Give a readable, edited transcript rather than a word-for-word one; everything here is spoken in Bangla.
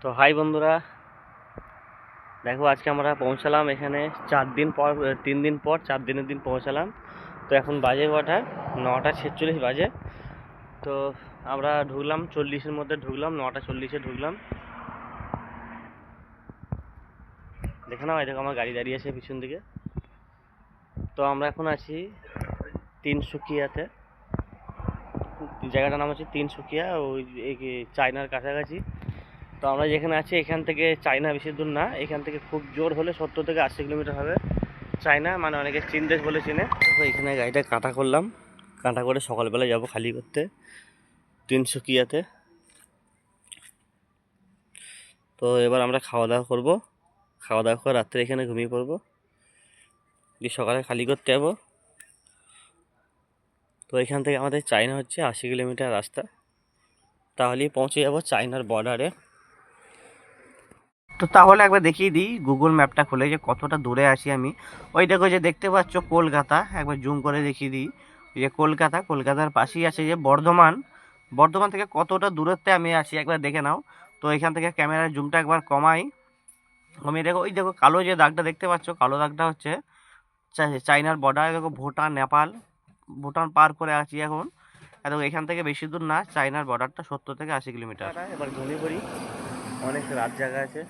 তো হাই বন্ধুরা, দেখো আজকে আমরা পৌঁছালাম এখানে 4 দিন পর, 3 দিন পর 4 দিনের দিন পৌঁছালাম। তো এখন বাজে কটা, 9টা 46 বাজে। তো আমরা ঢুকলাম 40-এর মধ্যে, ঢুকলাম 9টা 40-এ ঢুকলাম। দেখে নাও, এই দেখো আমার গাড়ি দাঁড়িয়ে আছে পিছন দিকে। তো আমরা এখন আছি তিনসুকিয়াতে। জায়গাটার নাম হচ্ছে তিনসুকিয়া, ওই চায়নার কাছাকাছি। তো আমরা যেখানে আছি এখান থেকে চায়না বেশি দূর না, এখান থেকে খুব জোর হলে 70 থেকে 80 কিলোমিটার হবে চায়না, মানে অনেকে চীন দেশ বলে চিনে। দেখো এখানে গাড়িটা কাঁটা করলাম, কাঁটা করে সকালবেলা যাব খালি করতে তিনসুকিয়াতে। তো এবার আমরা খাওয়া দাওয়া করবো, খাওয়া দাওয়া করে রাত্রে এখানে ঘুমিয়ে পড়বো, দিয়ে সকালে খালি করতে যাবো। তো এখান থেকে আমাদের চায়না হচ্ছে 80 কিলোমিটার রাস্তা, তাহলেই পৌঁছে যাবো চায়নার বর্ডারে। তো তাহলে একবার দেখিয়ে দিই গুগল ম্যাপটা খুলে যে কতটা দূরে আছি আমি। ওই দেখো যে দেখতে পাচ্ছ কলকাতা, একবার জুম করে দেখিয়ে দিই। এই যে কলকাতা, কলকাতার পাশেই আছে যে বর্ধমান। বর্ধমান থেকে কতটা দূরত্বে আমি আছি একবার দেখে নাও। তো এখান থেকে ক্যামেরার জুমটা একবার কমাই, কমিয়ে দেখো। ওই দেখো কালো যে দাগটা দেখতে পাচ্ছ, কালো দাগটা হচ্ছে চাইনার বর্ডার। দেখো ভুটান, নেপাল, ভুটান পার করে আছি এখন। দেখো এখান থেকে বেশি দূর না, চাইনার বর্ডারটা 70 থেকে 80 কিলোমিটার। এবার ঘুমিয়ে পড়ি, অনেক রাত জায়গা আছে।